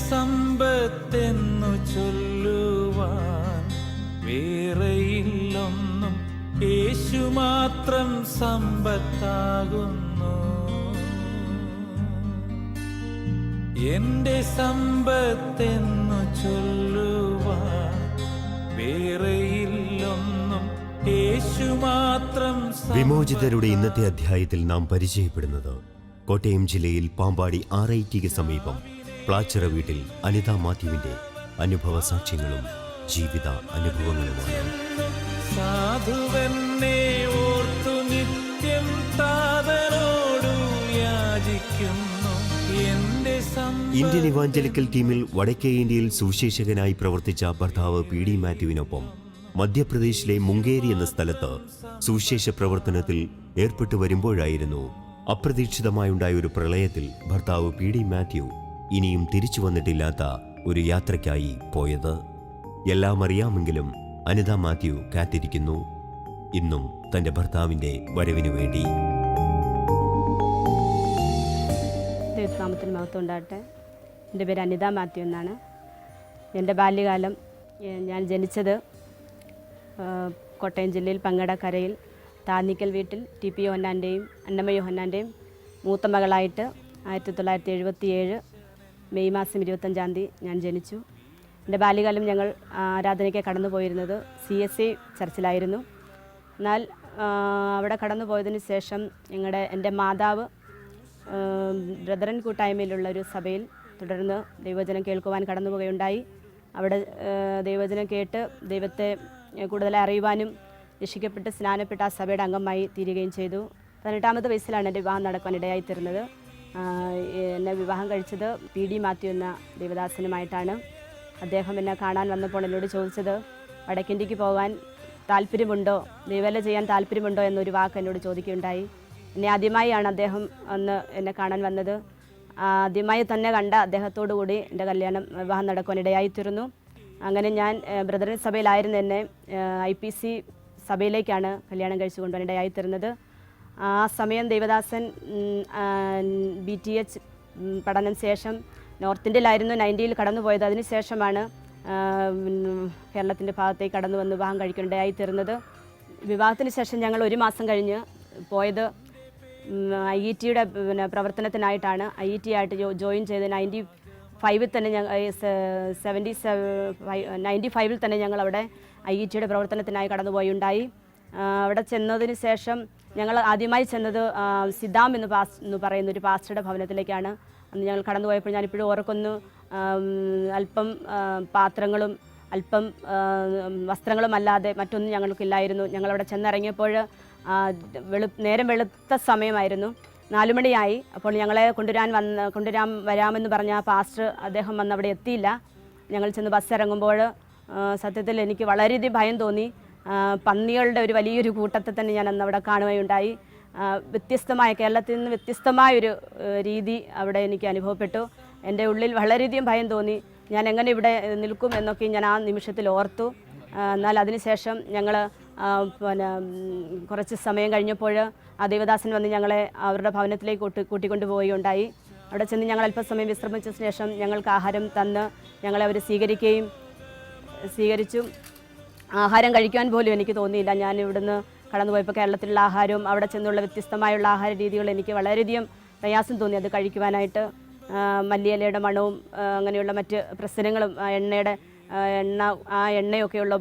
സമ്പത്തെന്നു ചൊല്ലുവാൻ വേറെയില്ലൊന്നും, യേശു മാത്രം സമ്പത്താകുന്നു. എന്റെ സമ്പത്തെന്നു ചൊല്ലുവാൻ വേറെയില്ലൊന്നും, യേശു മാത്രം. വിമോചിതരുടെ ഇന്നത്തെ അധ്യായത്തിൽ നാം പരിചയപ്പെടുന്നത് കോട്ടയം ജില്ലയിൽ പാമ്പാടി RITക്ക് സമീപം പ്ലാച്ചിറ വീട്ടിൽ അനിത മാത്യുവിന്റെ അനുഭവ സാക്ഷ്യങ്ങളും ജീവിത അനുഭവങ്ങളുമാണ്. സാധുവെന്നെ ഓർത്തു നിത്യം താതനോടു യാചിക്കുന്നു. ഇന്ത്യൻ ഇവാഞ്ചലിക്കൽ ടീമിൽ വടക്കേ ഇന്ത്യയിൽ സുവിശേഷകനായി പ്രവർത്തിച്ച ഭർത്താവ് PD മാത്യുവിനൊപ്പം മധ്യപ്രദേശിലെ മുംഗേരി എന്ന സ്ഥലത്ത് സുവിശേഷ പ്രവർത്തനത്തിൽ ഏർപ്പെട്ടു വരുമ്പോഴായിരുന്നു അപ്രതീക്ഷിതമായുണ്ടായ ഒരു പ്രളയത്തിൽ ഭർത്താവ് PD മാത്യു ഇനിയും തിരിച്ചു വന്നിട്ടില്ലാത്ത ഒരു യാത്രയ്ക്കായി പോയത്. എല്ലാം അറിയാമെങ്കിലും അനിത മാത്യു കാത്തിരിക്കുന്നു, ഇന്നും തന്റെ ഭർത്താവിന്റെ വരവിനു വേണ്ടി. ദൈവനാമത്തിന് മഹത്വം ഉണ്ടാകട്ടെ. എൻ്റെ പേര് അനിത മാത്യു എന്നാണ്. എൻ്റെ ബാല്യകാലം ഞാൻ ജനിച്ചത് കോട്ടയം ജില്ലയിൽ പങ്കടക്കരയിൽ താന്നിക്കൽ വീട്ടിൽ TP യോഹന്നാൻ്റെയും അന്നമ്മ യോഹന്നാൻ്റെയും മൂത്ത മകളായിട്ട് 1977 മെയ് മാസം 25-ാം തീയതി ഞാൻ ജനിച്ചു. എൻ്റെ ബാല്യകാലം ഞങ്ങൾ ആരാധനയ്ക്ക് കടന്നു പോയിരുന്നത് CSA ചർച്ചിലായിരുന്നു. എന്നാൽ അവിടെ കടന്നു പോയതിന് ശേഷം എൻ്റെ മാതാവ് ബ്രദറൻ കൂട്ടായ്മയിലുള്ള ഒരു സഭയിൽ തുടർന്ന് ദൈവവചനം കേൾക്കുവാൻ കടന്നു പോവുകയുണ്ടായി. അവിടെ ദൈവവചനം കേട്ട് ദൈവത്തെ കൂടുതൽ അറിയുവാനും രക്ഷിക്കപ്പെട്ട് സ്നാനപ്പെട്ട ആ സഭയുടെ അംഗമായി തീരുകയും ചെയ്തു. 18-ാമത്തെ വയസ്സിലാണ് എൻ്റെ വിവാഹം നടക്കുവാൻ ഇടയായിത്തീർന്നത്. എന്നെ വിവാഹം കഴിച്ചത് PD മാത്യു എന്ന ദേവദാസനുമായിട്ടാണ്. അദ്ദേഹം എന്നെ കാണാൻ വന്നപ്പോൾ എന്നോട് ചോദിച്ചത്, വടക്കിന്ത്യക്ക് പോകാൻ താല്പര്യമുണ്ടോ, ദൈവവേല ചെയ്യാൻ താല്പര്യമുണ്ടോ എന്നൊരു വാക്ക് എന്നോട് ചോദിക്കുകയുണ്ടായി. എന്നെ ആദ്യമായാണ് അദ്ദേഹം അന്ന് എന്നെ കാണാൻ വന്നത്. ആദ്യമായി തന്നെ കണ്ട അദ്ദേഹത്തോടു കൂടി എൻ്റെ വിവാഹം നടക്കുവാൻ ഇടയായിത്തീർന്നു. അങ്ങനെ ഞാൻ ബ്രദറൻ സഭയിലായിരുന്നു എന്നെ IPC സഭയിലേക്കാണ് കല്യാണം കഴിച്ചു കൊണ്ടുപോകാൻ ഇടയായിത്തീർന്നത്. ആ സമയം ദേവദാസൻ BTH പഠനം ശേഷം നോർത്ത് ഇന്ത്യയിലായിരുന്നു 90-ൽ കടന്നുപോയത്. അതിനുശേഷമാണ് കേരളത്തിൻ്റെ ഭാഗത്തേക്ക് കടന്നു വന്ന് വിവാഹം കഴിക്കേണ്ടതായിത്തീർന്നത്. വിവാഹത്തിന് ശേഷം ഞങ്ങൾ 1 മാസം കഴിഞ്ഞ് പോയത് IETയുടെ പ്രവർത്തനത്തിനായിട്ടാണ്. IET ആയിട്ട് ജോയിൻ ചെയ്ത് 95-ൽ തന്നെ 95-ൽ തന്നെ ഞങ്ങൾ അവിടെ IETയുടെ പ്രവർത്തനത്തിനായി കടന്നുപോയുണ്ടായി. അവിടെ ചെന്നതിന് ശേഷം ഞങ്ങൾ ആദ്യമായി ചെന്നത് സിദ്ധാം എന്ന് പറയുന്ന ഒരു പാസ്റ്ററുടെ ഭവനത്തിലേക്കാണ്. അന്ന് ഞങ്ങൾ കടന്നുപോയപ്പോൾ ഞാനിപ്പോഴും ഓർക്കുന്നു, അല്പം പാത്രങ്ങളും അല്പം വസ്ത്രങ്ങളും അല്ലാതെ മറ്റൊന്നും ഞങ്ങൾക്കില്ലായിരുന്നു. ഞങ്ങളവിടെ ചെന്നിറങ്ങിയപ്പോൾ നേരം വെളുത്ത സമയമായിരുന്നു, 4 മണിയായി. അപ്പോൾ ഞങ്ങളെ കൊണ്ടുവരാൻ വരാമെന്ന് പറഞ്ഞ ആ പാസ്റ്റർ അദ്ദേഹം വന്ന് അവിടെ എത്തിയില്ല. ഞങ്ങൾ ചെന്ന് ബസ് ഇറങ്ങുമ്പോൾ സത്യത്തിൽ എനിക്ക് വളരെയധികം ഭയം തോന്നി. പന്നികളുടെ ഒരു വലിയൊരു കൂട്ടത്തെ തന്നെ ഞാൻ അന്ന് അവിടെ കാണുകയുണ്ടായി. വ്യത്യസ്തമായ, കേരളത്തിൽ നിന്ന് വ്യത്യസ്തമായൊരു രീതി അവിടെ എനിക്ക് അനുഭവപ്പെട്ടു. എൻ്റെ ഉള്ളിൽ വളരെയധികം ഭയം തോന്നി. ഞാൻ എങ്ങനെ ഇവിടെ നിൽക്കും എന്നൊക്കെ ഞാൻ ആ നിമിഷത്തിൽ ഓർത്തു. എന്നാൽ അതിനുശേഷം ഞങ്ങൾ കുറച്ച് സമയം കഴിഞ്ഞപ്പോൾ ആ ദേവദാസൻ വന്ന് ഞങ്ങളെ അവരുടെ ഭവനത്തിലേക്ക് കൂട്ടിക്കൊണ്ടു പോവുകയുണ്ടായി. അവിടെ ചെന്ന് ഞങ്ങൾ അല്പസമയം വിശ്രമിച്ച ശേഷം ഞങ്ങൾക്ക് ആഹാരം തന്ന് ഞങ്ങളെ അവർ സ്വീകരിച്ചു. ആഹാരം കഴിക്കാൻ പോലും എനിക്ക് തോന്നിയില്ല. ഞാൻ ഇവിടുന്ന് കടന്നുപോയപ്പോൾ കേരളത്തിലുള്ള ആഹാരവും അവിടെ ചെന്നുള്ള വ്യത്യസ്തമായുള്ള ആഹാര രീതികൾ എനിക്ക് വളരെയധികം പ്രയാസം തോന്നി അത് കഴിക്കുവാനായിട്ട്. മല്ലിയിലയുടെ മണവും അങ്ങനെയുള്ള മറ്റ് പ്രശ്നങ്ങളും എണ്ണയൊക്കെയുള്ള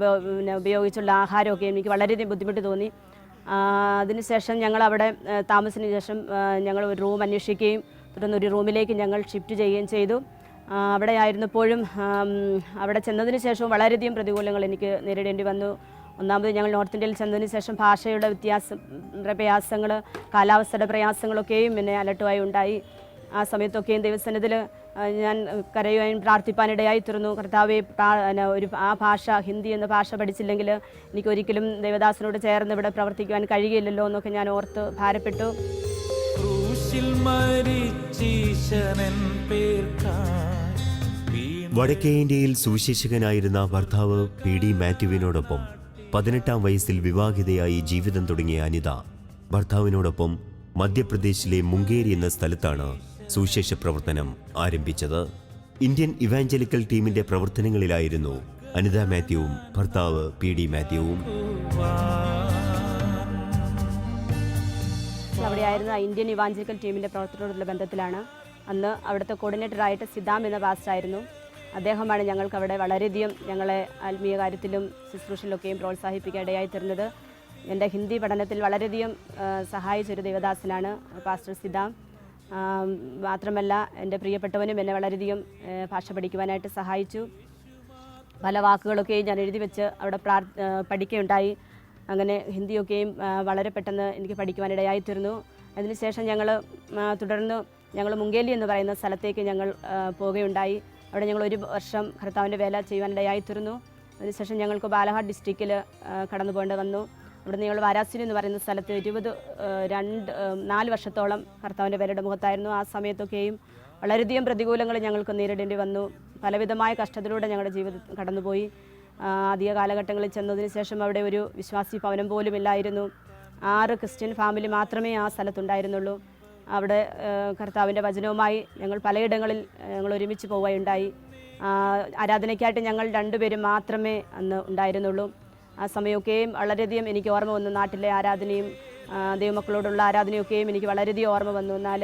ഉപയോഗിച്ചുള്ള ആഹാരമൊക്കെ എനിക്ക് വളരെയധികം ബുദ്ധിമുട്ട് തോന്നി. അതിനുശേഷം ഞങ്ങൾ അവിടെ താമസത്തിന് ശേഷം ഞങ്ങൾ ഒരു റൂം അന്വേഷിക്കുകയും തുടർന്ന് ഒരു റൂമിലേക്ക് ഞങ്ങൾ ഷിഫ്റ്റ് ചെയ്യുകയും ചെയ്തു. അവിടെ ആയിരുന്നപ്പോഴും അവിടെ ചെന്നതിന് ശേഷവും വളരെയധികം പ്രതികൂലങ്ങൾ എനിക്ക് നേരിടേണ്ടി വന്നു. ഒന്നാമത് ഞങ്ങൾ നോർത്ത് ഇന്ത്യയിൽ ചെന്നതിന് ശേഷം ഭാഷയുടെ പ്രയാസങ്ങൾ, കാലാവസ്ഥയുടെ പ്രയാസങ്ങളൊക്കെയും എന്നെ അലട്ടുവായി ഉണ്ടായി. ആ സമയത്തൊക്കെയും ദൈവസന്നിധിയിൽ ഞാൻ കരയുവാനും പ്രാർത്ഥിപ്പാനിടയായിത്തീർന്നു. കർത്താവെ, ആ ഭാഷ, ഹിന്ദി എന്ന ഭാഷ പഠിച്ചില്ലെങ്കിൽ എനിക്കൊരിക്കലും ദേവദാസനോട് ചേർന്ന് ഇവിടെ പ്രവർത്തിക്കുവാൻ കഴിയില്ലല്ലോ എന്നൊക്കെ ഞാൻ ഓർത്ത് ഭാരപ്പെട്ടു. വടക്കേ ഇന്ത്യയിൽ സുവിശേഷകനായിരുന്ന ഭർത്താവ് PD മാത്യുവിനോടൊപ്പം 18-ാം വയസ്സിൽ വിവാഹിതയായി ജീവിതം തുടങ്ങിയ അനിത ഭർത്താവിനോടൊപ്പം മധ്യപ്രദേശിലെ മുംഗേരി എന്ന സ്ഥലത്താണ് സുവിശേഷ പ്രവർത്തനം ആരംഭിച്ചത്. ഇന്ത്യൻ ഇവാഞ്ചലിക്കൽ ടീമിന്റെ പ്രവർത്തനങ്ങളിലായിരുന്നു അനിത മാത്യുവും ഭർത്താവ് PD മാത്യുവും. അവിടെയായിരുന്ന ഇന്ത്യൻ ഇവാഞ്ചലിക്കൽ ടീമിൻ്റെ പ്രവർത്തനത്തോടുള്ള ബന്ധത്തിലാണ്. അന്ന് അവിടുത്തെ കോർഡിനേറ്ററായിട്ട് സിദ്ധാം എന്ന പാസ്റ്ററായിരുന്നു. അദ്ദേഹമാണ് ഞങ്ങൾക്ക് അവിടെ വളരെയധികം ഞങ്ങളെ ആത്മീയ കാര്യത്തിലും ശുശ്രൂഷയിലൊക്കെയും പ്രോത്സാഹിപ്പിക്കാൻ ഇടയായി തീർന്നത്. എൻ്റെ ഹിന്ദി പഠനത്തിൽ വളരെയധികം സഹായിച്ചൊരു ദൈവദാസനാണ് പാസ്റ്റർ സിദ്ധാം. മാത്രമല്ല എൻ്റെ പ്രിയപ്പെട്ടവനും എന്നെ വളരെയധികം ഭാഷ പഠിക്കുവാനായിട്ട് സഹായിച്ചു. പല വാക്കുകളൊക്കെയും ഞാൻ എഴുതി വെച്ച് അവിടെ പഠിക്കുകയുണ്ടായി. അങ്ങനെ ഹിന്ദിയൊക്കെയും വളരെ പെട്ടെന്ന് എനിക്ക് പഠിക്കുവാനിടയായി തീർന്നു. അതിനുശേഷം തുടർന്ന് ഞങ്ങൾ മുങ്കേലി എന്ന് പറയുന്ന സ്ഥലത്തേക്ക് ഞങ്ങൾ പോവുകയുണ്ടായി. അവിടെ ഞങ്ങൾ 1 വർഷം കർത്താവിൻ്റെ വേല ചെയ്യുവാനിടയായി തീർന്നു. അതിനുശേഷം ഞങ്ങൾക്ക് ബാലഘാട്ട് ഡിസ്ട്രിക്റ്റിൽ കടന്നു പോകേണ്ടി വന്നു. അവിടെ ഞങ്ങൾ വാരാണസി എന്ന് പറയുന്ന സ്ഥലത്ത് 4 വർഷത്തോളം കർത്താവിൻ്റെ വേലയുടെ മുഖത്തായിരുന്നു. ആ സമയത്തൊക്കെയും വളരെയധികം പ്രതികൂലങ്ങൾ ഞങ്ങൾക്ക് നേരിടേണ്ടി വന്നു. പലവിധമായ കഷ്ടത്തിലൂടെ ഞങ്ങളുടെ ജീവിതത്തിൽ കടന്നുപോയി. ആദ്യ കാലഘട്ടങ്ങളിൽ ചെന്നതിന് ശേഷം അവിടെ ഒരു വിശ്വാസി ഭവനം പോലും ഇല്ലായിരുന്നു. 6 ക്രിസ്ത്യൻ ഫാമിലി മാത്രമേ ആ സ്ഥലത്തുണ്ടായിരുന്നുള്ളൂ. അവിടെ കർത്താവിൻ്റെ വചനവുമായി ഞങ്ങൾ പലയിടങ്ങളിൽ ഞങ്ങൾ ഒരുമിച്ച് പോവുകയുണ്ടായി. ആരാധനയ്ക്കായിട്ട് ഞങ്ങൾ 2 പേരും മാത്രമേ അന്ന് ഉണ്ടായിരുന്നുള്ളൂ. ആ സമയമൊക്കെയും വളരെയധികം എനിക്ക് ഓർമ്മ വന്നു. നാട്ടിലെ ആരാധനയും ദൈവമക്കളോടുള്ള ആരാധനയൊക്കെയും എനിക്ക് വളരെയധികം ഓർമ്മ വന്നു. എന്നാൽ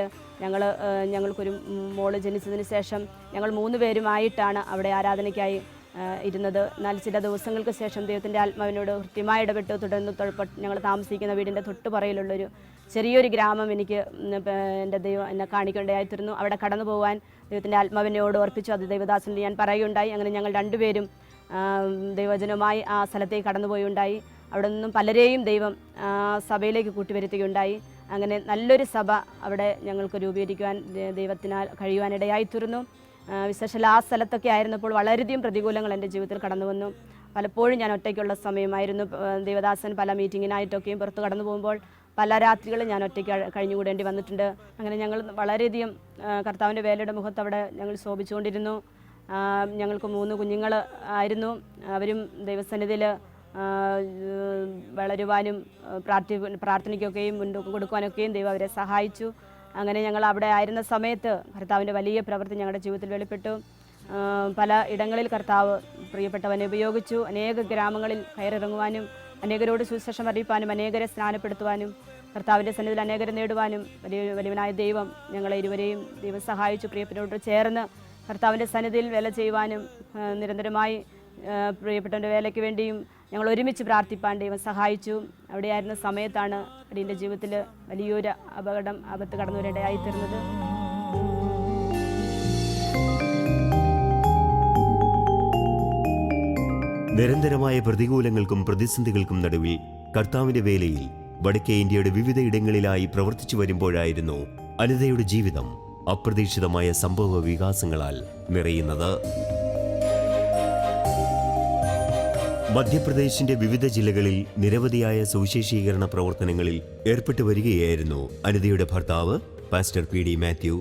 ഞങ്ങൾക്കൊരു മോള് ജനിച്ചതിന് ശേഷം ഞങ്ങൾ 3 പേരുമായിട്ടാണ് അവിടെ ആരാധനയ്ക്കായി ഇരുന്നത്. എന്നാൽ ചില ദിവസങ്ങൾക്ക് ശേഷം ദൈവത്തിൻ്റെ ആത്മാവിനോട് കൃത്യമായി ഇടപെട്ട് തുടർന്ന് ഞങ്ങൾ താമസിക്കുന്ന വീടിൻ്റെ തൊട്ടുപുറയിലുള്ളൊരു ചെറിയൊരു ഗ്രാമം എനിക്ക് എൻ്റെ ദൈവം എന്നെ കാണിക്കേണ്ടതായിത്തീർന്നു. അവിടെ കടന്നു പോകാൻ ദൈവത്തിൻ്റെ ആത്മാവിനോട് ഓർപ്പിച്ചു. അത് ദൈവദാസനോട് ഞാൻ പറയുകയുണ്ടായി. അങ്ങനെ ഞങ്ങൾ 2 പേരും ദൈവവചനവുമായി ആ സ്ഥലത്തേക്ക് കടന്നുപോയുണ്ടായി. അവിടെ നിന്നും പലരെയും ദൈവം സഭയിലേക്ക് കൂട്ടിവരുത്തുകയുണ്ടായി. അങ്ങനെ നല്ലൊരു സഭ അവിടെ ഞങ്ങൾക്ക് രൂപീകരിക്കുവാൻ ദൈവത്തിനാൽ കഴിയുവാനിടയായിത്തീർന്നു. വിശേഷാൽ ആ സ്ഥലത്തൊക്കെ ആയിരുന്നപ്പോൾ വളരെയധികം പ്രതികൂലങ്ങൾ എൻ്റെ ജീവിതത്തിൽ കടന്നു വന്നു. പലപ്പോഴും ഞാൻ ഒറ്റയ്ക്കുള്ള സമയമായിരുന്നു. ദേവദാസൻ പല മീറ്റിങ്ങിനായിട്ടൊക്കെയും പുറത്ത് കടന്നു പോകുമ്പോൾ പല രാത്രികളും ഞാൻ ഒറ്റയ്ക്ക് കഴിഞ്ഞുകൂടേണ്ടി വന്നിട്ടുണ്ട്. അങ്ങനെ ഞങ്ങൾ വളരെയധികം കർത്താവിൻ്റെ വേലയുടെ മുഖത്ത് അവിടെ ഞങ്ങൾ ശോഭിച്ചുകൊണ്ടിരുന്നു. ഞങ്ങൾക്ക് 3 കുഞ്ഞുങ്ങൾ ആയിരുന്നു. അവരും ദൈവസന്നിധിയിൽ വളരുവാനും പ്രാർത്ഥനയ്ക്കൊക്കെയും മുൻതൂക്കം കൊടുക്കുവാനൊക്കെയും ദൈവം അവരെ സഹായിച്ചു. അങ്ങനെ ഞങ്ങൾ അവിടെ ആയിരുന്ന സമയത്ത് കർത്താവിൻ്റെ വലിയ പ്രവൃത്തി ഞങ്ങളുടെ ജീവിതത്തിൽ വെളിപ്പെട്ടു. പല ഇടങ്ങളിൽ കർത്താവ് പ്രിയപ്പെട്ടവനെ ഉപയോഗിച്ചു. അനേക ഗ്രാമങ്ങളിൽ കയറിറങ്ങുവാനും അനേകരോട് സുവിശേഷം അറിയിപ്പാനും അനേകരെ സ്നാനപ്പെടുത്തുവാനും കർത്താവിൻ്റെ സന്നിധിയിൽ അനേകരെ നേടുവാനും വലിയവനായ ദൈവം ഞങ്ങളെ ഇരുവരെയും ദൈവം സഹായിച്ചു. പ്രിയപ്പെട്ടവരോട് ചേർന്ന് കർത്താവിൻ്റെ സന്നിധിയിൽ വേല ചെയ്യുവാനും നിരന്തരമായി പ്രിയപ്പെട്ടവൻ്റെ വേലയ്ക്ക് വേണ്ടിയും ഞങ്ങൾ ഒരുമിച്ച് പ്രാർത്ഥിപ്പാൻ ദൈവം സഹായിച്ചു. അവിടെയായിരുന്ന സമയത്താണ് അടിയൻ്റെ ജീവിതത്തിൽ വലിയൊരു ആപത്ത് കടന്നു വരേണ്ടതായിത്തീർന്നത്. നിരന്തരമായ പ്രതികൂലങ്ങൾക്കും പ്രതിസന്ധികൾക്കും നടുവിൽ കർത്താവിന്റെ വേലയിൽ വടക്കേ ഇന്ത്യയുടെ വിവിധ ഇടങ്ങളിലായി പ്രവർത്തിച്ചു വരുമ്പോഴായിരുന്നു അനിതയുടെ ജീവിതം അപ്രതീക്ഷിതമായ സംഭവ വികാസങ്ങളാൽ നിറയുന്നത്. മധ്യപ്രദേശിന്റെ വിവിധ ജില്ലകളിൽ നിരവധിയായ സുവിശേഷീകരണ പ്രവർത്തനങ്ങളിൽ ഏർപ്പെട്ടു വരികയായിരുന്നു അനിതയുടെ ഭർത്താവ് പാസ്റ്റർ PD മാത്യു.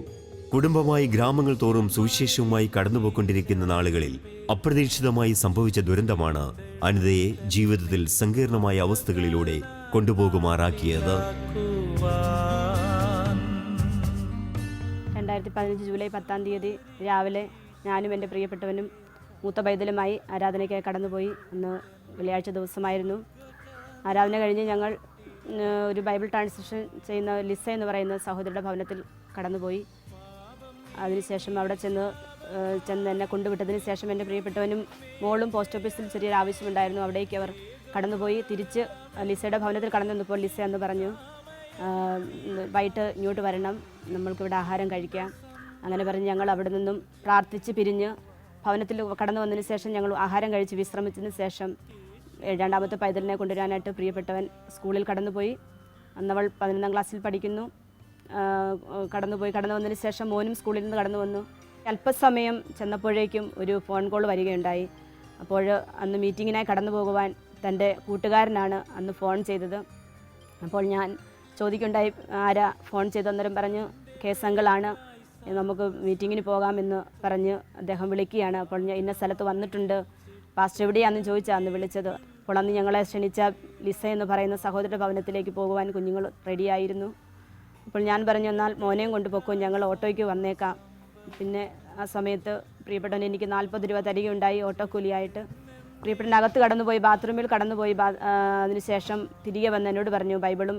കുടുംബമായി ഗ്രാമങ്ങൾ തോറും സുവിശേഷവുമായി കടന്നുപോയിക്കൊണ്ടിരിക്കുന്ന നാളുകളിൽ അപ്രതീക്ഷിതമായി സംഭവിച്ച ദുരന്തമാണ് അനിതയെ ജീവിതത്തിൽ സങ്കീർണമായ അവസ്ഥകളിലൂടെ കൊണ്ടുപോകുമാറാക്കിയത്. 2015 ജൂലൈ 10-ാം തീയതി രാവിലെ ഞാനും എൻ്റെ പ്രിയപ്പെട്ടവനും മൂത്ത പൈതലുമായി ആരാധനയ്ക്കായി കടന്നുപോയി. അന്ന് വെള്ളിയാഴ്ച ദിവസമായിരുന്നു. ആരാധന കഴിഞ്ഞ് ഞങ്ങൾ ഒരു ബൈബിൾ ട്രാൻസ്ലേഷൻ ചെയ്യുന്ന ലിസ എന്ന് പറയുന്ന സഹോദരിയുടെ ഭവനത്തിൽ കടന്നുപോയി. അതിനുശേഷം അവിടെ ചെന്ന് എന്നെ കൊണ്ടുവിട്ടതിന് ശേഷം എൻ്റെ പ്രിയപ്പെട്ടവനും മോളും പോസ്റ്റ് ഓഫീസിൽ ചെറിയൊരു ആവശ്യമുണ്ടായിരുന്നു. അവിടേക്ക് അവർ കടന്നുപോയി. തിരിച്ച് ലിസയുടെ ഭവനത്തിൽ കടന്നു വന്നപ്പോൾ ലിസ എന്ന് പറഞ്ഞു, വൈകിട്ട് ഇങ്ങോട്ട് വരണം, നമ്മൾക്കിവിടെ ആഹാരം കഴിക്കാം. അങ്ങനെ പറഞ്ഞ് ഞങ്ങൾ അവിടെ നിന്നും പ്രാർത്ഥിച്ച് പിരിഞ്ഞ് ഭവനത്തിൽ കടന്നു വന്നതിന് ശേഷം ഞങ്ങൾ ആഹാരം കഴിച്ച് വിശ്രമിച്ചതിന് ശേഷം 2ാമത്തെ പൈതലിനെ കൊണ്ടുവരാനായിട്ട് പ്രിയപ്പെട്ടവൻ സ്കൂളിൽ കടന്നുപോയി. അന്നവൾ 11ാം ക്ലാസ്സിൽ പഠിക്കുന്നു. കടന്നു വന്നതിന് ശേഷം മോനും സ്കൂളിൽ നിന്ന് കടന്നു വന്നു. അല്പസമയം ചെന്നപ്പോഴേക്കും ഒരു ഫോൺ കോൾ വരികയുണ്ടായി. അപ്പോൾ അന്ന് മീറ്റിങ്ങിനായി കടന്നു പോകുവാൻ തൻ്റെ കൂട്ടുകാരനാണ് അന്ന് ഫോൺ ചെയ്തത്. അപ്പോൾ ഞാൻ ചോദിക്കുകയുണ്ടായി, ആരാ ഫോൺ ചെയ്തെന്നേരം പറഞ്ഞു, കേസ് അങ്കിളാണ്, നമുക്ക് മീറ്റിങ്ങിന് പോകാമെന്ന് പറഞ്ഞ് അദ്ദേഹം വിളിക്കുകയാണ്. അപ്പോൾ ഞാൻ ഇന്ന സ്ഥലത്ത് വന്നിട്ടുണ്ട്, പാസ്റ്റർ എവിടെയാണെന്ന് ചോദിച്ചാൽ അന്ന് വിളിച്ചത്. അപ്പോൾ അന്ന് ഞങ്ങളെ ക്ഷണിച്ച ലിസ എന്ന് പറയുന്ന സഹോദരൻ്റെ ഭവനത്തിലേക്ക് പോകുവാൻ കുഞ്ഞുങ്ങൾ റെഡിയായിരുന്നു. അപ്പോൾ ഞാൻ പറഞ്ഞു, എന്നാൽ മോനെയും കൊണ്ടുപോക്കോ, ഞങ്ങൾ ഓട്ടോയ്ക്ക് വന്നേക്കാം. പിന്നെ ആ സമയത്ത് പ്രിയപ്പെട്ടവൻ എനിക്ക് 40 രൂപ തരികയുണ്ടായി ഓട്ടോക്കൂലിയായിട്ട്. പ്രിയപ്പെട്ടവൻ അകത്ത് കടന്നുപോയി, ബാത്റൂമിൽ കടന്നുപോയി. അതിനുശേഷം തിരികെ വന്ന് എന്നോട് പറഞ്ഞു, ബൈബിളും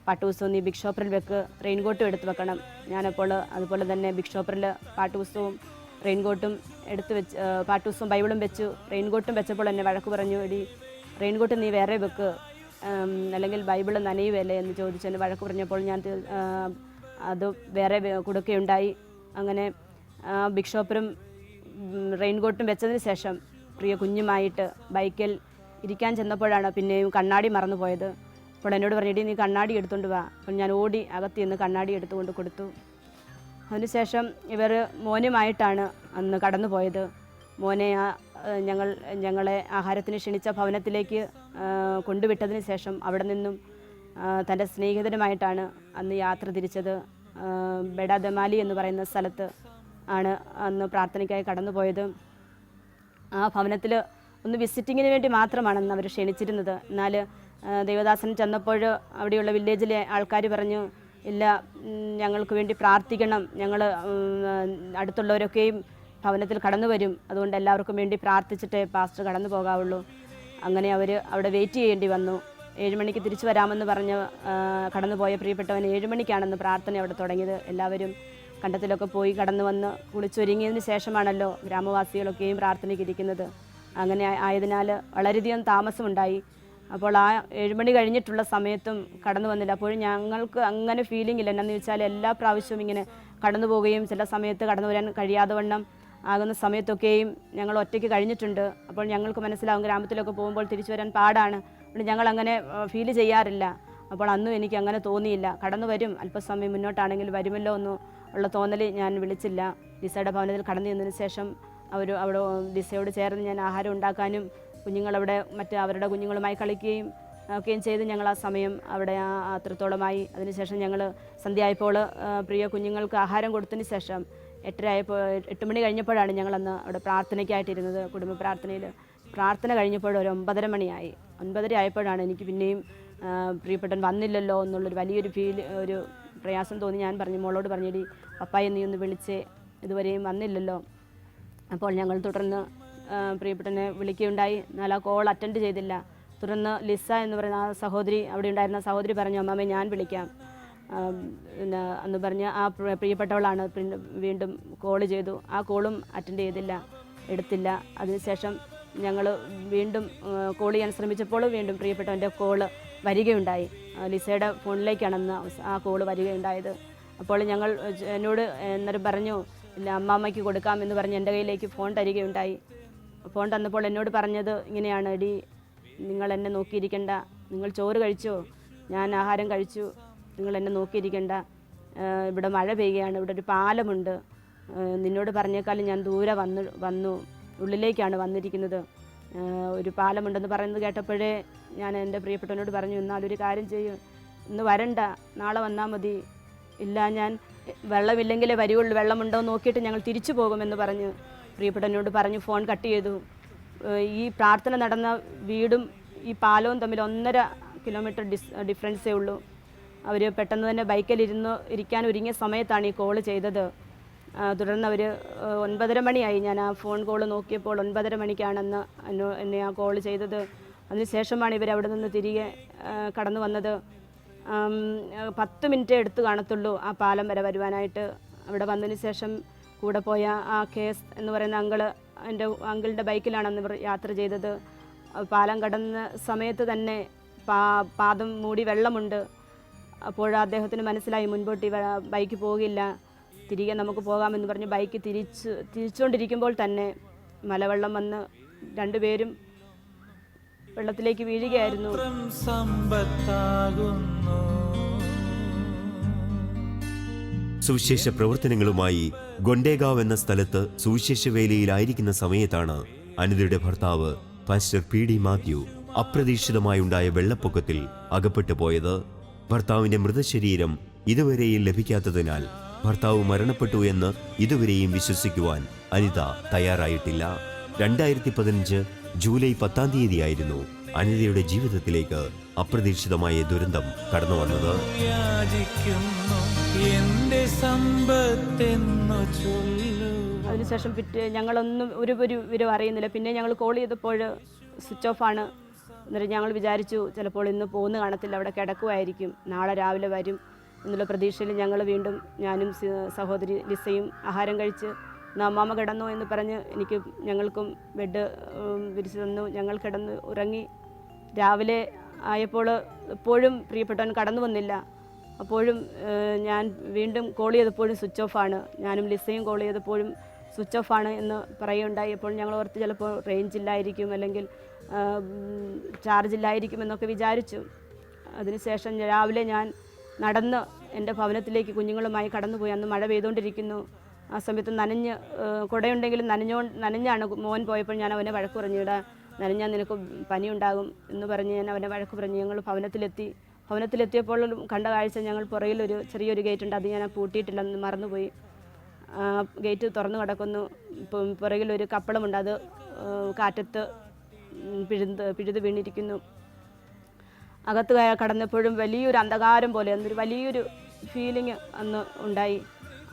പാട്ടുപുസ്തകവും നീ ബിഗ് ഷോപ്പറിൽ വെക്ക്, റെയിൻകോട്ടും എടുത്ത് വെക്കണം. ഞാനപ്പോൾ അതുപോലെ തന്നെ ബിഗ് ഷോപ്പറിൽ പാട്ടുപുസ്തകവും റെയിൻകോട്ടും എടുത്ത് വെച്ച്, പാട്ടുപുസ്തകവും ബൈബിളും വെച്ചു. റെയിൻകോട്ടും വെച്ചപ്പോൾ എന്നെ വഴക്ക് പറഞ്ഞു, എടി റെയിൻകോട്ട് നീ വേറെ വെക്ക്, അല്ലെങ്കിൽ ബൈബിൾ നനയുവല്ലേ എന്ന് ചോദിച്ച് എന്നെ വഴക്ക് പറഞ്ഞപ്പോൾ ഞാൻ അത് വേറെ കൊടുക്കുകയുണ്ടായി. അങ്ങനെ ബിഗ് ഷോപ്പറും റെയിൻകോട്ടും വെച്ചതിന് ശേഷം പ്രിയ കുഞ്ഞുമായിട്ട് ബൈക്കിൽ ഇരിക്കാൻ ചെന്നപ്പോഴാണ് പിന്നെയും കണ്ണാടി മറന്നു പോയത്. അപ്പോൾ എന്നോട് പറഞ്ഞിട്ട് നീ കണ്ണാടി എടുത്തുകൊണ്ട് വാ. അപ്പോൾ ഞാൻ ഓടി അകത്ത് നിന്ന് കണ്ണാടി എടുത്തുകൊണ്ട് കൊടുത്തു. അതിനുശേഷം ഇവർ മോനുമായിട്ടാണ് അന്ന് കടന്നു പോയത്. മോനെ ഞങ്ങളെ ആഹാരത്തിന് ക്ഷണിച്ച ഭവനത്തിലേക്ക് കൊണ്ടുവിട്ടതിന് ശേഷം അവിടെ നിന്നും തൻ്റെ സ്നേഹിതനുമായിട്ടാണ് അന്ന് യാത്ര തിരിച്ചത്. ബെഡാദമാലി എന്ന് പറയുന്ന സ്ഥലത്ത് ആണ് അന്ന് പ്രാർത്ഥനയ്ക്കായി കടന്നു പോയത്. ആ ഭവനത്തിൽ ഒന്ന് വിസിറ്റിങ്ങിന് വേണ്ടി മാത്രമാണെന്ന് അവർ ക്ഷണിച്ചിരുന്നത്. എന്നാൽ ദൈവദാസൻ ചെന്നപ്പോൾ അവിടെയുള്ള വില്ലേജിലെ ആൾക്കാർ പറഞ്ഞു, ഇല്ല, ഞങ്ങൾക്ക് വേണ്ടി പ്രാർത്ഥിക്കണം, ഞങ്ങൾ അടുത്തുള്ളവരൊക്കെയും ഭവനത്തിൽ കടന്നു വരും, അതുകൊണ്ട് എല്ലാവർക്കും വേണ്ടി പ്രാർത്ഥിച്ചിട്ടേ പാസ്റ്റർ കടന്നു പോകാവുള്ളൂ. അങ്ങനെ അവർ അവിടെ വെയിറ്റ് ചെയ്യേണ്ടി വന്നു. 7 മണിക്ക് തിരിച്ചു വരാമെന്ന് പറഞ്ഞ് കടന്നുപോയ പ്രിയപ്പെട്ടവൻ 7 മണിക്കാണെന്ന് പ്രാർത്ഥന അവിടെ തുടങ്ങിയത്. എല്ലാവരും കണ്ടത്തിലൊക്കെ പോയി കടന്നു വന്ന് കുളിച്ചൊരുങ്ങിയതിന് ശേഷമാണല്ലോ ഗ്രാമവാസികളൊക്കെയും പ്രാർത്ഥനയ്ക്ക് ഇരിക്കുന്നത്. അങ്ങനെ ആയതിനാൽ വളരെയധികം താമസമുണ്ടായി. അപ്പോൾ ആ 7 മണി കഴിഞ്ഞിട്ടുള്ള സമയത്തും കടന്നു വന്നില്ല. അപ്പോഴും ഞങ്ങൾക്ക് അങ്ങനെ ഫീലിംഗ് ഇല്ല. എന്നാന്ന് ചോദിച്ചാൽ എല്ലാ പ്രാവശ്യവും ഇങ്ങനെ കടന്നു പോവുകയും ചില സമയത്ത് കടന്നു വരാൻ കഴിയാതെ വണ്ണം ആകുന്ന സമയത്തൊക്കെയും ഞങ്ങൾ ഒറ്റയ്ക്ക് കഴിഞ്ഞിട്ടുണ്ട്. അപ്പോൾ ഞങ്ങൾക്ക് മനസ്സിലാവും ഗ്രാമത്തിലൊക്കെ പോകുമ്പോൾ തിരിച്ചു വരാൻ പാടാണ്. അതുകൊണ്ട് ഞങ്ങളങ്ങനെ ഫീൽ ചെയ്യാറില്ല. അപ്പോൾ അന്നും എനിക്ക് അങ്ങനെ തോന്നിയില്ല. കടന്നു വരും, അല്പസമയം മുന്നോട്ടാണെങ്കിൽ വരുമല്ലോ എന്ന് ഉള്ള തോന്നൽ ഞാൻ വിളിച്ചില്ല. ലിസയുടെ ഭവനത്തിൽ കടന്നു ചെന്നതിന് ശേഷം അവിടെ ലിസയോട് ചേർന്ന് ഞാൻ ആഹാരം ഉണ്ടാക്കാനും കുഞ്ഞുങ്ങളവിടെ അവരുടെ കുഞ്ഞുങ്ങളുമായി കളിക്കുകയും ഒക്കെയും ചെയ്ത് ഞങ്ങൾ ആ സമയം അവിടെ അത്രത്തോളമായി. അതിനുശേഷം ഞങ്ങൾ സന്ധ്യയായപ്പോൾ പ്രിയ കുഞ്ഞുങ്ങൾക്ക് ആഹാരം കൊടുത്തതിന് ശേഷം 8 മണി കഴിഞ്ഞപ്പോഴാണ് ഞങ്ങളന്ന് അവിടെ പ്രാർത്ഥനയ്ക്കായിട്ടിരുന്നത്. കുടുംബ പ്രാർത്ഥനയിൽ പ്രാർത്ഥന കഴിഞ്ഞപ്പോൾ ഒരു 9:30 മണിയായി. 9:30 ആയപ്പോഴാണ് എനിക്ക് പിന്നെയും പ്രിയപ്പെട്ടവൻ വന്നില്ലല്ലോ എന്നുള്ളൊരു വലിയൊരു ഒരു പ്രയാസം തോന്നി. ഞാൻ പറഞ്ഞു, മോളോട് പറഞ്ഞിടി പപ്പായെ നീ ഒന്ന് വിളിച്ചേ, ഇതുവരെയും വന്നില്ലല്ലോ. അപ്പോൾ ഞങ്ങൾ തുടർന്ന് പ്രിയപ്പെട്ടനെ വിളിക്കുകയുണ്ടായി. എന്നാൽ ആ കോൾ അറ്റൻഡ് ചെയ്തില്ല. തുടർന്ന് ലിസ എന്ന് പറയുന്ന ആ സഹോദരി, അവിടെ ഉണ്ടായിരുന്ന സഹോദരി പറഞ്ഞു, അമ്മാമ്മേ ഞാൻ വിളിക്കാം എന്ന് പറഞ്ഞ് ആ പ്രിയപ്പെട്ടവളാണ് വീണ്ടും കോൾ ചെയ്തു. ആ കോളും അറ്റൻഡ് ചെയ്തില്ല, എടുത്തില്ല. അതിനുശേഷം ഞങ്ങൾ വീണ്ടും കോൾ ചെയ്യാൻ ശ്രമിച്ചപ്പോൾ വീണ്ടും പ്രിയപ്പെട്ടവൻ്റെ കോള് വരികയുണ്ടായി. ലിസയുടെ ഫോണിലേക്കാണെന്ന് ആ കോള് വരികയുണ്ടായത്. അപ്പോൾ എന്നോട് എന്നേരം പറഞ്ഞു, ഇല്ല അമ്മാമ്മയ്ക്ക് കൊടുക്കാമെന്ന് പറഞ്ഞ് എൻ്റെ കയ്യിലേക്ക് ഫോൺ തരികയുണ്ടായി. ഫോൺ തന്നപ്പോൾ എന്നോട് പറഞ്ഞത് ഇങ്ങനെയാണ്, എടി നിങ്ങൾ എന്നെ നോക്കിയിരിക്കണ്ട, നിങ്ങൾ ചോറ് കഴിച്ചോ, ഞാൻ ആഹാരം കഴിച്ചു, നിങ്ങൾ എന്നെ നോക്കിയിരിക്കണ്ട, ഇവിടെ മഴ പെയ്യുകയാണ്, ഇവിടെ ഒരു പാലമുണ്ട്, നിന്നോട് പറഞ്ഞേക്കാളും ഞാൻ ദൂരെ വന്നു ഉള്ളിലേക്കാണ് വന്നിരിക്കുന്നത്, ഒരു പാലമുണ്ടെന്ന് പറയുന്നത് കേട്ടപ്പോഴേ ഞാൻ എൻ്റെ പ്രിയപ്പെട്ടവനോട് പറഞ്ഞു, എന്നാലൊരു കാര്യം ചെയ്യും, ഇന്ന് വരണ്ട, നാളെ വന്നാൽ മതി, ഇല്ല ഞാൻ വെള്ളമില്ലെങ്കിലേ വരികയുള്ളൂ, വെള്ളമുണ്ടോ നോക്കിയിട്ട് ഞങ്ങൾ തിരിച്ചു പോകുമെന്ന് പറഞ്ഞ് പ്രിയപ്പെട്ടവനോട് പറഞ്ഞു ഫോൺ കട്ട് ചെയ്തു. ഈ പ്രാർത്ഥന നടന്ന വീടും ഈ പാലവും തമ്മിൽ 1.5 കിലോമീറ്റർ ഡിഫറൻസേ ഉള്ളൂ. അവർ പെട്ടെന്ന് തന്നെ ഇരിക്കാൻ ഒരുങ്ങിയ സമയത്താണ് ഈ കോള് ചെയ്തത്. തുടർന്ന് അവർ 9:30 മണിയായി. ഞാൻ ആ ഫോൺ കോൾ നോക്കിയപ്പോൾ 9:30 മണിക്കാണെന്ന് എന്നെ ആ കോൾ ചെയ്തത്. അതിനുശേഷമാണ് ഇവർ അവിടെ നിന്ന് തിരികെ കടന്നു വന്നത്. 10 മിനിറ്റ് എടുത്ത് കാണത്തുള്ളൂ ആ പാലം വരെ വരുവാനായിട്ട്. അവിടെ വന്നതിന് ശേഷം കൂടെ പോയ ആ കേസ് എന്ന് പറയുന്ന എൻ്റെ അങ്കിളിൻ്റെ ബൈക്കിലാണ് അന്ന് ഇവർ യാത്ര ചെയ്തത്. പാലം കടന്ന സമയത്ത് തന്നെ പാദം മൂടി വെള്ളമുണ്ട്. അപ്പോൾ അദ്ദേഹത്തിന് മനസ്സിലായി മുൻപോട്ട് ബൈക്ക് പോകില്ല, തിരികെ നമുക്ക് പോകാമെന്ന് പറഞ്ഞ് ബൈക്ക് തിരിച്ചുകൊണ്ടിരിക്കുമ്പോൾ തന്നെ മലവെള്ളം വന്ന് രണ്ടുപേരും വെള്ളത്തിലേക്ക് വീഴുകയായിരുന്നു. സുവിശേഷ പ്രവർത്തനങ്ങളുമായി ഗൊണ്ടേഗാവ് എന്ന സ്ഥലത്ത് സുവിശേഷ വേലയിലായിരിക്കുന്ന സമയത്താണ് അനിതയുടെ ഭർത്താവ് പാസ്റ്റർ പി.ഡി. മാത്യു അപ്രതീക്ഷിതമായുണ്ടായ വെള്ളപ്പൊക്കത്തിൽ അകപ്പെട്ടു പോയത്. ഭർത്താവിന്റെ മൃതശരീരം ഇതുവരെയും ലഭിക്കാത്തതിനാൽ ഭർത്താവ് മരണപ്പെട്ടു എന്ന് ഇതുവരെയും വിശ്വസിക്കുവാൻ അനിത തയ്യാറായിട്ടില്ല. 2015 ജൂലൈ 10-ാം തീയതിയായിരുന്നു അനിതയുടെ ജീവിതത്തിലേക്ക് അപ്രതീക്ഷിതമായ ദുരന്തം കടന്നു വന്നത്. അതിനുശേഷം ഞങ്ങളൊന്നും ഒരു വിവരം അറിയുന്നില്ല. പിന്നെ ഞങ്ങൾ കോൾ ചെയ്തപ്പോൾ സ്വിച്ച് ഓഫാണ്. എന്നിട്ട് ഞങ്ങൾ വിചാരിച്ചു ചിലപ്പോൾ ഇന്ന് പോകുന്ന കാണത്തില്ല, അവിടെ കിടക്കുമായിരിക്കും, നാളെ രാവിലെ വരും എന്നുള്ള പ്രതീക്ഷയിൽ ഞങ്ങൾ വീണ്ടും ഞാനും സഹോദരി ലിസയും ആഹാരം കഴിച്ച് അമ്മാമ്മ കിടന്നു എന്ന് പറഞ്ഞ് ഞങ്ങൾക്കും ബെഡ് വിരിച്ചു തന്നു. ഞങ്ങൾ കിടന്ന് ഉറങ്ങി. രാവിലെ ആയപ്പോൾ എപ്പോഴും പ്രിയപ്പെട്ടവൻ കടന്നു വന്നില്ല. അപ്പോഴും ഞാൻ വീണ്ടും കോൾ ചെയ്തപ്പോഴും സ്വിച്ച് ഓഫാണ്. ഞാനും ലിസയും കോൾ ചെയ്തപ്പോഴും സ്വിച്ച് ഓഫാണ് എന്ന് പറയുകയുണ്ടായി. അപ്പോൾ ഞങ്ങൾ ഓർത്ത് ചിലപ്പോൾ റേഞ്ച് ഇല്ലായിരിക്കും, അല്ലെങ്കിൽ ചാർജ് ഇല്ലായിരിക്കും എന്നൊക്കെ വിചാരിച്ചു. അതിനുശേഷം രാവിലെ ഞാൻ നടന്ന് എൻ്റെ ഭവനത്തിലേക്ക് കുഞ്ഞുങ്ങളുമായി കടന്നുപോയി. അന്ന് മഴ പെയ്തുകൊണ്ടിരിക്കുന്നു. ആ സമയത്ത് കുടയുണ്ടെങ്കിലും നനഞ്ഞാണ് മോൻ പോയപ്പോൾ ഞാൻ അവനെ വഴക്ക് പറഞ്ഞു. നനഞ്ഞാൽ നിനക്ക് പനിയുണ്ടാകും എന്ന് പറഞ്ഞ് ഞാൻ അവനെ വഴക്ക് പറഞ്ഞു. ഞങ്ങൾ ഭവനത്തിലെത്തിയപ്പോൾ കണ്ട കാഴ്ച, ഞങ്ങൾ പുറകിലൊരു ചെറിയൊരു ഗേറ്റ് ഉണ്ട്, അത് ഞാൻ പൂട്ടിയിട്ടില്ലെന്ന് മറന്നുപോയി. ഗേറ്റ് തുറന്നു കിടക്കുന്നു. പുറകിലൊരു കപ്പളമുണ്ട്, അത് കാറ്റത്ത് പിഴുത് വീണിരിക്കുന്നു. അകത്ത് കടന്നപ്പോഴും വലിയൊരു അന്ധകാരം പോലെ എന്നൊരു വലിയൊരു ഫീലിംഗ് അന്ന് ഉണ്ടായി.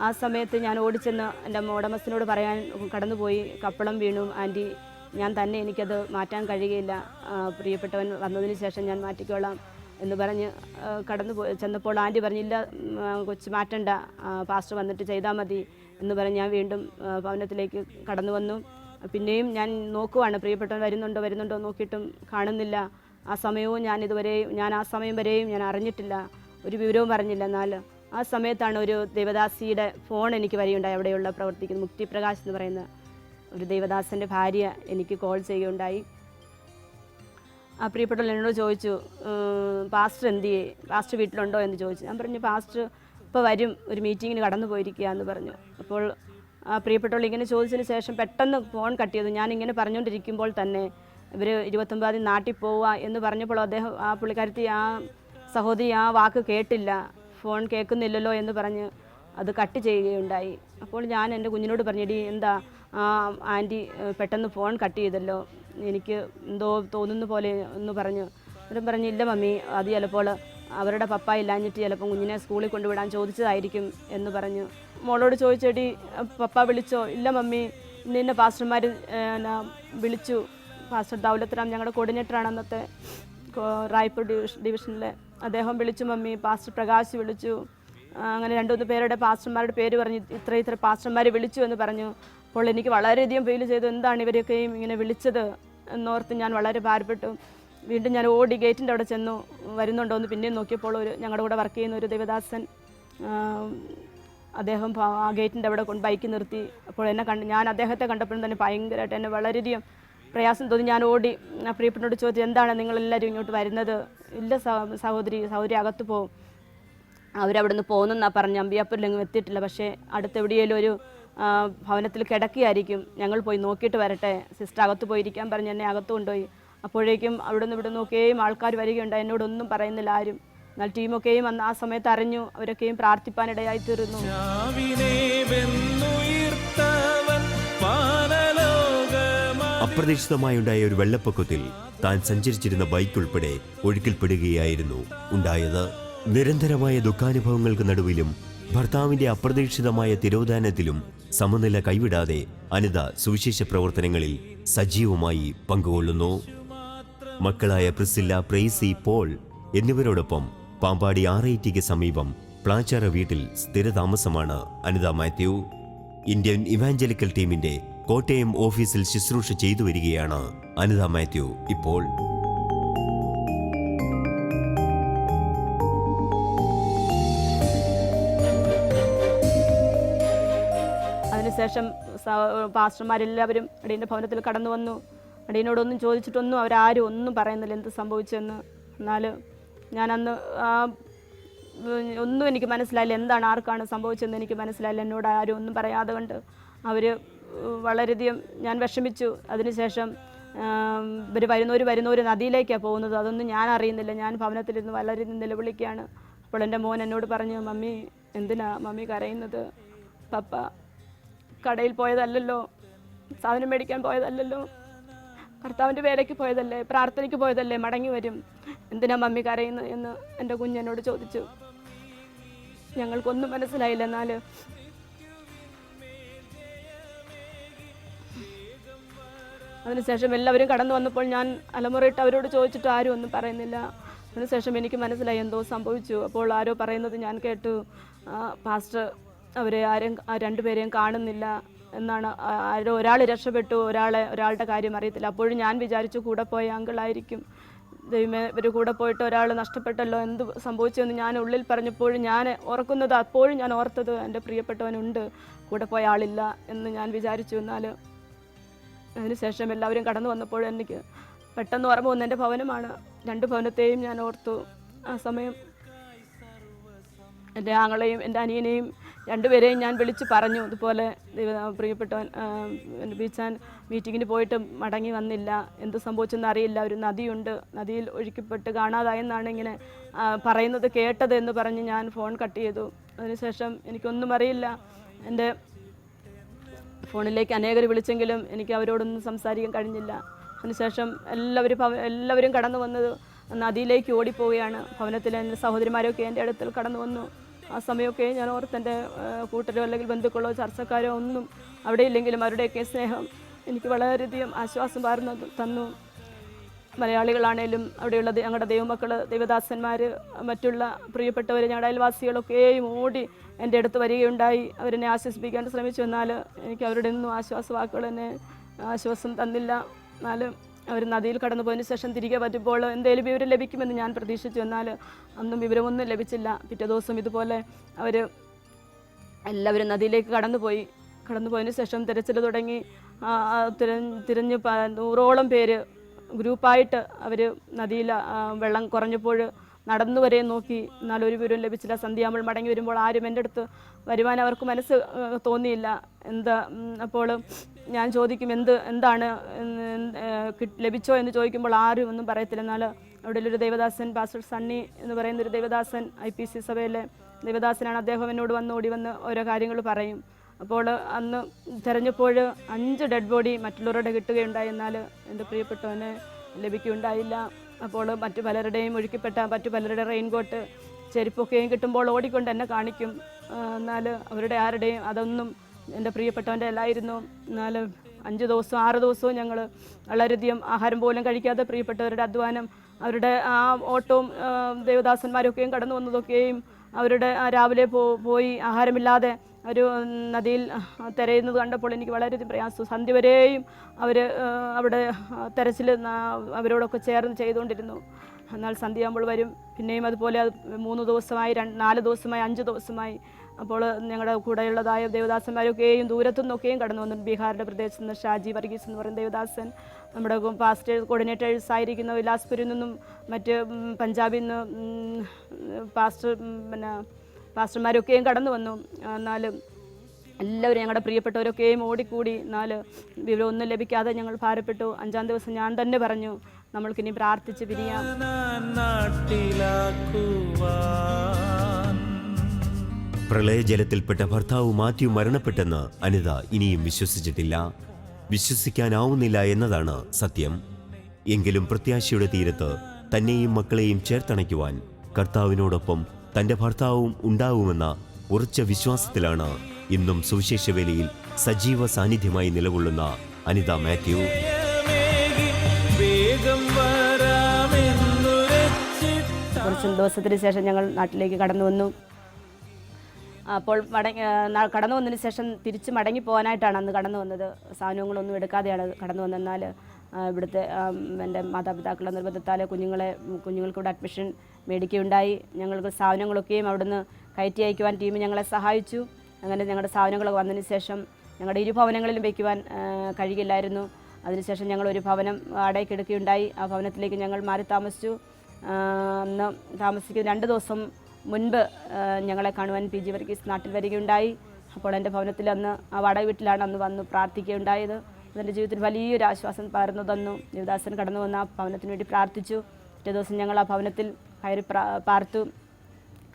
ആ സമയത്ത് ഞാൻ ഓടിച്ചെന്ന് എൻ്റെ ഉടമസ്ഥനോട് പറയാൻ കടന്നുപോയി, കപ്പളം വീണു ആൻറ്റി, ഞാൻ തന്നെ, എനിക്കത് മാറ്റാൻ കഴിയുകയില്ല, പ്രിയപ്പെട്ടവൻ വന്നതിന് ശേഷം ഞാൻ മാറ്റിക്കോളാം എന്ന് പറഞ്ഞ് ചെന്നപ്പോൾ ആൻറ്റി പറഞ്ഞില്ല, കൊച്ചു മാറ്റണ്ട, പാസ്റ്റർ വന്നിട്ട് ചെയ്താൽ മതി എന്ന് പറഞ്ഞ് ഞാൻ വീണ്ടും ഭവനത്തിലേക്ക് കടന്നു വന്നു. പിന്നെയും ഞാൻ നോക്കുവാണ്, പ്രിയപ്പെട്ടവൻ വരുന്നുണ്ടോ നോക്കിയിട്ടും കാണുന്നില്ല. ആ സമയവും ഞാൻ ആ സമയം വരെയും ഞാൻ അറിഞ്ഞിട്ടില്ല, ഒരു വിവരവും പറഞ്ഞില്ല. എന്നാൽ ആ സമയത്താണ് ഒരു ദേവദാസിയുടെ ഫോൺ എനിക്ക് വരികയുണ്ടായി. അവിടെയുള്ള പ്രവർത്തിക്കുന്ന മുക്തി പ്രകാശ് എന്ന് പറയുന്ന ഒരു ദേവദാസൻ്റെ ഭാര്യ എനിക്ക് കോൾ ചെയ്യുകയുണ്ടായി. ആ പ്രിയപ്പെട്ടവൻ എന്നോട് ചോദിച്ചു, പാസ്റ്റർ എന്തിയേ, പാസ്റ്റർ വീട്ടിലുണ്ടോ എന്ന് ചോദിച്ചു. ഞാൻ പറഞ്ഞു, പാസ്റ്റർ ഇപ്പോൾ വരും, ഒരു മീറ്റിങ്ങിന് കടന്നു പോയിരിക്കുക എന്ന് പറഞ്ഞു. അപ്പോൾ ആ പ്രിയപ്പെട്ടവൾ ഇങ്ങനെ ചോദിച്ചതിന് ശേഷം പെട്ടെന്ന് ഫോൺ കട്ട് ചെയ്തു. ഞാനിങ്ങനെ പറഞ്ഞുകൊണ്ടിരിക്കുമ്പോൾ തന്നെ ഇവർ 29 നാട്ടിൽ പോവുക എന്ന് പറഞ്ഞപ്പോൾ ആ പുള്ളിക്കാരത്തി, ആ സഹോദരി ആ വാക്ക് കേട്ടില്ല, ഫോൺ കേൾക്കുന്നില്ലല്ലോ എന്ന് പറഞ്ഞ് അത് കട്ട് ചെയ്യുകയുണ്ടായി. അപ്പോൾ ഞാൻ എൻ്റെ കുഞ്ഞിനോട് പറഞ്ഞിടി, എന്താ ആൻറ്റി പെട്ടെന്ന് ഫോൺ കട്ട് ചെയ്തല്ലോ, എനിക്ക് എന്തോ തോന്നുന്ന പോലെ എന്ന് പറഞ്ഞു. അവരും പറഞ്ഞു, ഇല്ല മമ്മി, അത് ചിലപ്പോൾ അവരുടെ പപ്പ ഇല്ലാഞ്ഞിട്ട് ചിലപ്പോൾ കുഞ്ഞിനെ സ്കൂളിൽ കൊണ്ടുവിടാൻ ചോദിച്ചതായിരിക്കും എന്ന് പറഞ്ഞു. മോളോട് ചോദിച്ചേടി, പപ്പ വിളിച്ചോ? ഇല്ല മമ്മി, ഇന്ന പാസ്റ്റർമാർ വിളിച്ചു, പാസ്റ്റർ ദൗലത്ത് ഞങ്ങളുടെ കോർഡിനേറ്ററാണ് അന്നത്തെ റായ്പൂർ ഡിവിഷനിലെ, അദ്ദേഹം വിളിച്ചു മമ്മി, പാസ്റ്റർ പ്രകാശ് വിളിച്ചു, അങ്ങനെ 2-3 പേരുടെ പാസ്റ്റർമാരുടെ പേര് പറഞ്ഞു, ഇത്ര പാസ്റ്റർമാർ വിളിച്ചു എന്ന് പറഞ്ഞു. അപ്പോൾ എനിക്ക് വളരെയധികം ഫീൽ ചെയ്തു, എന്താണ് ഇവരൊക്കെയും ഇങ്ങനെ വിളിച്ചത് എന്നോർത്ത് ഞാൻ വളരെ ഭാരപ്പെട്ടു. വീണ്ടും ഞാൻ ഓടി ഗേറ്റിൻ്റെ അവിടെ ചെന്നു, വരുന്നുണ്ടോ എന്ന് പിന്നെയും നോക്കിയപ്പോൾ ഞങ്ങളുടെ കൂടെ വർക്ക് ചെയ്യുന്ന ഒരു ദേവദാസൻ, അദ്ദേഹം ആ ഗേറ്റിൻ്റെ അവിടെ ബൈക്ക് നിർത്തി. അപ്പോൾ ഞാൻ അദ്ദേഹത്തെ കണ്ടപ്പോഴും തന്നെ ഭയങ്കരമായിട്ട് എന്നെ വളരെയധികം പ്രയാസം തോന്നി. ഞാൻ ഓടി പ്രിയപ്പെട്ടോട് ചോദിച്ചു, എന്താണ് നിങ്ങളെല്ലാവരും ഇങ്ങോട്ട് വരുന്നത്? ഇല്ല സഹോദരി അകത്ത് പോകും, അവരവിടെ നിന്ന് പോകുന്നെന്നാണ് പറഞ്ഞ്. അമ്പിയാപ്പൂരിലെങ്ങും എത്തിയിട്ടില്ല, പക്ഷേ അടുത്തെവിടെയെങ്കിലും ഒരു ഭവനത്തിൽ കിടക്കുകയായിരിക്കും, ഞങ്ങൾ പോയി നോക്കിയിട്ട് വരട്ടെ, സിസ്റ്റർ അകത്ത് പോയിരിക്കാൻ പറഞ്ഞ് എന്നെ അകത്ത് കൊണ്ടുപോയി. അപ്പോഴേക്കും അവിടെ നിന്ന് ഇവിടെ നോക്കുകയും ആൾക്കാർ വരികയുണ്ടായി. എന്നോടൊന്നും പറയുന്നില്ല ആരും. എന്നാൽ ടീമൊക്കെയും അന്ന് ആ സമയത്ത് അറിഞ്ഞു, അവരൊക്കെയും പ്രാർത്ഥിപ്പാനിടയായി തീർന്നു. അപ്രതീക്ഷിതമായുണ്ടായ ഒരു വെള്ളപ്പൊക്കത്തിൽ താൻ സഞ്ചരിച്ചിരുന്ന ബൈക്ക് ഉൾപ്പെടെ ഒഴുക്കിൽപ്പെടുകയായിരുന്നു ഉണ്ടായത്. നിരന്തരമായ ദുഃഖാനുഭവങ്ങൾക്ക് നടുവിലും ഭർത്താവിന്റെ അപ്രതീക്ഷിതമായ തിരോധാനത്തിലും സമനില കൈവിടാതെ അനിത സുവിശേഷ പ്രവർത്തനങ്ങളിൽ സജീവമായി പങ്കുകൊള്ളുന്നു. മക്കളായ പ്രിസില്ല, പ്രേസി, പോൾ എന്നിവരോടൊപ്പം പാമ്പാടി RITക്ക് സമീപം പ്ലാച്ചാറ വീട്ടിൽ സ്ഥിരതാമസമാണ് അനിത മാത്യു. ഇന്ത്യൻ ഇവാഞ്ചലിക്കൽ ടീമിന്റെ കോട്ടയം ഓഫീസിൽ ശുശ്രൂഷ ചെയ്തു വരികയാണ് അനിത മാത്യു ഇപ്പോൾ. അതിനുശേഷം പാസ്റ്റർമാരെല്ലാവരും അടീൻ്റെ ഭവനത്തിൽ കടന്നു വന്നു. അടീനോടൊന്നും ചോദിച്ചിട്ടൊന്നും അവരാരും ഒന്നും പറയുന്നില്ല എന്ത് സംഭവിച്ചെന്ന്. എന്നാൽ ഞാനന്ന് ഒന്നും എനിക്ക് മനസ്സിലായില്ല, എന്താണ് ആർക്കാണ് സംഭവിച്ചതെന്ന് എനിക്ക് മനസ്സിലായില്ല. എന്നോട് ആരും ഒന്നും പറയാതെ കൊണ്ട് അവർ വളരെയധികം ഞാൻ വിഷമിച്ചു. അതിനുശേഷം ഇവർ വരുന്നവർ നദിയിലേക്കാണ് പോകുന്നത്, അതൊന്നും ഞാൻ അറിയുന്നില്ല. ഞാൻ ഭവനത്തിലിരുന്ന് വളരെ നിലവിളിക്കുകയാണ്. അപ്പോൾ എൻ്റെ മോൻ എന്നോട് പറഞ്ഞു, മമ്മി എന്തിനാ മമ്മി കരയുന്നത്? പപ്പ കടയിൽ പോയതല്ലല്ലോ, സാധനം മേടിക്കാൻ പോയതല്ലല്ലോ, കർത്താവിൻ്റെ വേലയ്ക്ക് പോയതല്ലേ, പ്രാർത്ഥനയ്ക്ക് പോയതല്ലേ, മടങ്ങി വരും, എന്തിനാ മമ്മി കരയുന്നത് എന്ന് എൻ്റെ കുഞ്ഞെന്നോട് ചോദിച്ചു. ഞങ്ങൾക്കൊന്നും മനസ്സിലായില്ല. എന്നാൽ അതിനുശേഷം എല്ലാവരും കടന്നു വന്നപ്പോൾ ഞാൻ അലമുറയിട്ട് അവരോട് ചോദിച്ചിട്ട് ആരും ഒന്നും പറയുന്നില്ല. അതിനുശേഷം എനിക്ക് മനസ്സിലായി എന്തോ സംഭവിച്ചു. അപ്പോൾ ആരോ പറയുന്നത് ഞാൻ കേട്ടു, പാസ്റ്റർ അവരെ രണ്ടുപേരെയും കാണുന്നില്ല എന്നാണ്. ആരോ ഒരാൾ രക്ഷപ്പെട്ടു, ഒരാളുടെ കാര്യം അറിയത്തില്ല. അപ്പോഴും ഞാൻ വിചാരിച്ചു കൂടെ പോയ അങ്കിളായിരിക്കും. ദൈവമേ, ഇവർ കൂടെ പോയിട്ട് ഒരാൾ നഷ്ടപ്പെട്ടല്ലോ, എന്ത് സംഭവിച്ചെന്ന് ഞാൻ ഉള്ളിൽ പറഞ്ഞപ്പോഴും ഞാൻ ഓർക്കുന്നത്, അപ്പോഴും ഞാൻ ഓർത്തത് എൻ്റെ പ്രിയപ്പെട്ടവനുണ്ട്, കൂടെ പോയ ആളില്ല എന്ന് ഞാൻ വിചാരിച്ചു. എന്നാൽ അതിനുശേഷം എല്ലാവരും കടന്നു വന്നപ്പോൾ എനിക്ക് പെട്ടെന്ന് ഓർമ്മ വന്ന എൻ്റെ ഭവനമാണ്. 2 ഭവനത്തെയും ഞാൻ ഓർത്തു. ആ സമയം എൻ്റെ ആങ്ങളെയും എൻ്റെ അനിയനെയും 2 പേരെയും ഞാൻ വിളിച്ച് പറഞ്ഞു, ഇതുപോലെ പ്രിയപ്പെട്ടവൻ ബീച്ചാൻ മീറ്റിങ്ങിന് പോയിട്ട് മടങ്ങി വന്നില്ല, എന്ത് സംഭവിച്ചെന്ന് അറിയില്ല, ഒരു നദിയുണ്ട്, നദിയിൽ ഒഴുക്കിപ്പെട്ട് കാണാതായെന്നാണ് ഇങ്ങനെ പറയുന്നത് കേട്ടത് എന്ന് പറഞ്ഞ് ഞാൻ ഫോൺ കട്ട് ചെയ്തു. അതിനുശേഷം എനിക്കൊന്നും അറിയില്ല. എൻ്റെ ഫോണിലേക്ക് അനേകർ വിളിച്ചെങ്കിലും എനിക്ക് അവരോടൊന്നും സംസാരിക്കാൻ കഴിഞ്ഞില്ല. അതിനുശേഷം എല്ലാവരും കടന്നു വന്നത് നദിയിലേക്ക് ഓടിപ്പോവുകയാണ്. ഭവനത്തിലെ എൻ്റെ സഹോദരിമാരൊക്കെ എൻ്റെ അടുത്തിൽ കടന്നു വന്നു. ആ സമയമൊക്കെ ഞാൻ ഓർത്ത് എൻ്റെ കൂട്ടരോ അല്ലെങ്കിൽ ബന്ധുക്കളോ ചർച്ചക്കാരോ ഒന്നും അവിടെ ഇല്ലെങ്കിലും അവരുടെയൊക്കെ സ്നേഹം എനിക്ക് വളരെയധികം ആശ്വാസം തന്നു. മലയാളികളാണേലും അവിടെയുള്ള ഞങ്ങളുടെ ദൈവമക്കൾ, ദൈവദാസന്മാർ, മറ്റുള്ള പ്രിയപ്പെട്ടവർ, ഞങ്ങളുടെ അയൽവാസികളൊക്കെയും ഓടി എൻ്റെ അടുത്ത് വരികയുണ്ടായി. അവരെന്നെ ആശ്വസിപ്പിക്കാൻ ശ്രമിച്ചു. എന്നാൽ എനിക്ക് അവരുടെ ഒന്നും ആശ്വാസവാക്കുകൾ എന്നെ ആശ്വാസം തന്നില്ല. എന്നാലും അവർ നദിയിൽ കടന്നു പോയതിന് ശേഷം തിരികെ വരുമ്പോൾ എന്തെങ്കിലും വിവരം ലഭിക്കുമെന്ന് ഞാൻ പ്രതീക്ഷിച്ചു. എന്നാൽ അന്നും വിവരമൊന്നും ലഭിച്ചില്ല. പിറ്റേ ദിവസം ഇതുപോലെ എല്ലാവരും നദിയിലേക്ക് കടന്നുപോയതിന് ശേഷം തിരച്ചിൽ തുടങ്ങി. തിരഞ്ഞ് 100ഓളം പേര് ഗ്രൂപ്പായിട്ട് അവർ നദിയിൽ വെള്ളം കുറഞ്ഞപ്പോൾ നടന്നു വരെ നോക്കി. എന്നാൽ ഒരു വിവരം ലഭിച്ചില്ല. സന്ധ്യയാകുമ്പോൾ മടങ്ങി വരുമ്പോൾ ആരും എൻ്റെ അടുത്ത് വരുവാൻ അവർക്ക് മനസ്സ് തോന്നിയില്ല. അപ്പോൾ ഞാൻ ചോദിക്കും എന്താണ് ലഭിച്ചോ എന്ന് ചോദിക്കുമ്പോൾ ആരും ഒന്നും പറയത്തില്ല. എന്നാൽ അവിടെ ഒരു ദേവദാസൻ, പാസ്റ്റർ സണ്ണി എന്ന് പറയുന്നൊരു ദേവദാസൻ, IPC സഭയിലെ ദേവദാസനാണ്. അദ്ദേഹം എന്നോട് ഓടി വന്ന് ഓരോ കാര്യങ്ങൾ പറയും. അപ്പോൾ അന്ന് തിരഞ്ഞപ്പോൾ 5 ഡെഡ് ബോഡി മറ്റുള്ളവരുടെ കിട്ടുകയുണ്ടായി. എന്നാൽ എൻ്റെ പ്രിയപ്പെട്ടവന് ലഭിക്കുകയുണ്ടായില്ല. അപ്പോൾ മറ്റു പലരുടെയും ഒഴുക്കിപ്പെട്ട മറ്റു പലരുടെ റെയിൻകോട്ട്, ചെരുപ്പൊക്കെയും കിട്ടുമ്പോൾ ഓടിക്കൊണ്ട് എന്നെ കാണിക്കും. എന്നാൽ അവരുടെ ആരുടെയും അതൊന്നും എൻ്റെ പ്രിയപ്പെട്ടവൻ്റെ അല്ലായിരുന്നു. എന്നാൽ 5 ദിവസവും 6 ദിവസവും ഞങ്ങൾ വളരെയധികം ആഹാരം പോലും കഴിക്കാതെ പ്രിയപ്പെട്ടവരുടെ അധ്വാനം, അവരുടെ ആ ഓട്ടവും ദേവദാസന്മാരൊക്കെയും കടന്നു വന്നതൊക്കെയും അവരുടെ രാവിലെ പോയി ആഹാരമില്ലാതെ ഒരു നദിയിൽ തിരയുന്നത് കണ്ടപ്പോൾ എനിക്ക് വളരെയധികം പ്രയാസം. സന്ധ്യ വരെയും അവർ അവിടെ തെരച്ചിൽ അവരോടൊക്കെ ചേർന്ന് ചെയ്തുകൊണ്ടിരുന്നു. എന്നാൽ സന്ധ്യയാകുമ്പോൾ വരും. പിന്നെയും അതുപോലെ 3 ദിവസമായി, 4 ദിവസമായി, 5 ദിവസമായി. അപ്പോൾ ഞങ്ങളുടെ കൂടെയുള്ളതായ ദേവദാസന്മാരൊക്കെയും ദൂരത്തു നിന്നൊക്കെയും കടന്നു വന്നു. ബീഹാറിൻ്റെ പ്രദേശത്ത് നിന്ന് ഷാജി വർഗീസ് എന്ന് പറയുന്ന ദേവദാസൻ, നമ്മുടെ പാസ്റ്റേഴ്സ് കോർഡിനേറ്റേഴ്സ് ആയിരിക്കുന്ന വിലാസ്പൂരിൽ നിന്നും മറ്റ് പഞ്ചാബിൽ നിന്ന് പാസ്റ്റർമാരൊക്കെയും കടന്നു വന്നു. എന്നാലും എല്ലാവരും ഞങ്ങളുടെ പ്രിയപ്പെട്ടവരൊക്കെയും ഓടിക്കൂടി. എന്നാൽ വിവരമൊന്നും ലഭിക്കാതെ ഞങ്ങൾ ഭാരപ്പെട്ടു. 5-ാം ദിവസം ഞാൻ തന്നെ പറഞ്ഞു, നമ്മൾക്കിനി പ്രാർത്ഥിച്ച് പിരിയാം. പ്രളയജലത്തിൽപ്പെട്ട ഭർത്താവ് മാത്യു മരണപ്പെട്ടെന്ന് അനിത ഇനിയും വിശ്വസിച്ചിട്ടില്ല. വിശ്വസിക്കാനാവുന്നില്ല എന്നതാണ് സത്യം. എങ്കിലും പ്രത്യാശയുടെ തീരത്ത് തന്നെയും മക്കളെയും ചേർത്തണയ്ക്കുവാൻ കർത്താവിനോടൊപ്പം തൻ്റെ ഭർത്താവും ഉണ്ടാവുമെന്ന ഉറച്ച വിശ്വാസത്തിലാണ് ഇന്നും സുവിശേഷവേലയിൽ സജീവ സാന്നിധ്യമായി നിലകൊള്ളുന്ന അനിത മാത്യു. കുറച്ച് ദിവസത്തിന് ശേഷം ഞങ്ങൾ നാട്ടിലേക്ക് കടന്നു വന്നു. അപ്പോൾ കടന്നു വന്നതിന് ശേഷം തിരിച്ച് മടങ്ങി പോകാനായിട്ടാണ് അന്ന് കടന്നു വന്നത്. സാധനങ്ങളൊന്നും എടുക്കാതെയാണ് കടന്നു വന്നെന്നാൽ ഇവിടുത്തെ എൻ്റെ മാതാപിതാക്കളുടെ നിർബന്ധത്താൽ കുഞ്ഞുങ്ങൾക്കിവിടെ അഡ്മിഷൻ മേടിക്കുകയുണ്ടായി. ഞങ്ങൾക്ക് സാധനങ്ങളൊക്കെയും അവിടുന്ന് കയറ്റി അയക്കുവാൻ ടീം ഞങ്ങളെ സഹായിച്ചു. അങ്ങനെ ഞങ്ങളുടെ സാധനങ്ങളൊക്കെ വന്നതിന് ശേഷം ഞങ്ങളുടെ 2 ഭവനങ്ങളിലും വയ്ക്കുവാൻ കഴിയില്ലായിരുന്നു. അതിനുശേഷം ഞങ്ങൾ ഒരു ഭവനം വാടകയ്ക്ക് എടുക്കുകയുണ്ടായി. ആ ഭവനത്തിലേക്ക് ഞങ്ങൾ മാറി താമസിച്ചു. അന്ന് താമസിക്കുന്ന 2 ദിവസം മുൻപ് ഞങ്ങളെ കാണുവാൻ PG വർഗീസ് നാട്ടിൽ വരികയുണ്ടായി. അപ്പോൾ എൻ്റെ ഭവനത്തിൽ അന്ന് ആ വാടക വീട്ടിലാണ് അന്ന് വന്ന് പ്രാർത്ഥിക്കുകയുണ്ടായത്. അതെൻ്റെ ജീവിതത്തിൽ വലിയൊരു ആശ്വാസം പകർന്നു തന്നു. ദേവദാസൻ കടന്നു വന്ന് ആ ഭവനത്തിന് വേണ്ടി പ്രാർത്ഥിച്ചു. പിറ്റേ ദിവസം ഞങ്ങൾ ആ ഭവനത്തിൽ കയറി പാർത്തു.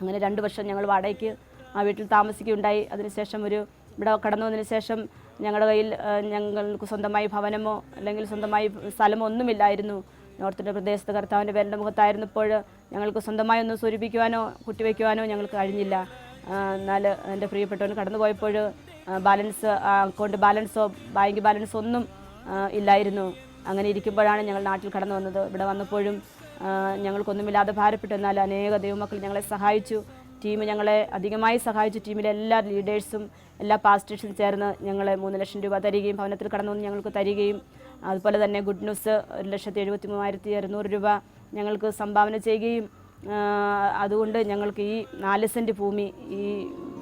അങ്ങനെ 2 വർഷം ഞങ്ങൾ വാടകയ്ക്ക് ആ വീട്ടിൽ താമസിക്കുകയുണ്ടായി. അതിനുശേഷം ഇവിടെ കടന്നു വന്നതിന് ശേഷം ഞങ്ങളുടെ കയ്യിൽ ഞങ്ങൾക്ക് സ്വന്തമായി ഭവനമോ അല്ലെങ്കിൽ സ്വന്തമായി സ്ഥലമോ ഒന്നുമില്ലായിരുന്നു. നോർത്തിൻ്റെ പ്രദേശത്ത് കർത്താവിൻ്റെ പേരിൻ്റെ മുഖത്തായിരുന്നപ്പോൾ ഞങ്ങൾക്ക് സ്വന്തമായി ഒന്ന് സ്വരൂപിക്കുവാനോ കുട്ടിവയ്ക്കുവാനോ ഞങ്ങൾക്ക് കഴിഞ്ഞില്ല. എന്നാൽ എൻ്റെ പ്രിയപ്പെട്ടവൻ കടന്നു പോയപ്പോൾ ബാലൻസ്, അക്കൗണ്ട് ബാലൻസോ ബാങ്ക് ബാലൻസോ ഒന്നും ഇല്ലായിരുന്നു. അങ്ങനെ ഇരിക്കുമ്പോഴാണ് ഞങ്ങൾ നാട്ടിൽ കടന്നു വന്നത്. ഇവിടെ വന്നപ്പോഴും ഞങ്ങൾക്കൊന്നുമില്ലാതെ ഭാരപ്പെട്ടു. എന്നാൽ അനേക ദൈവമക്കൾ ഞങ്ങളെ സഹായിച്ചു. ടീം ഞങ്ങളെ അധികമായി സഹായിച്ചു. ടീമിലെ എല്ലാ ലീഡേഴ്സും എല്ലാ പാസ്റ്റേഴ്സും ചേർന്ന് ഞങ്ങളെ 3 ലക്ഷം രൂപ തരികയും ഭവനത്തിൽ കടന്നു വന്ന് ഞങ്ങൾക്ക് തരികയും അതുപോലെ തന്നെ ഗുഡ് ന്യൂസ് 1,73,600 രൂപ ഞങ്ങൾക്ക് സംഭാവന ചെയ്യുകയും അതുകൊണ്ട് ഞങ്ങൾക്ക് ഈ 4 സെൻറ്റ് ഭൂമി ഈ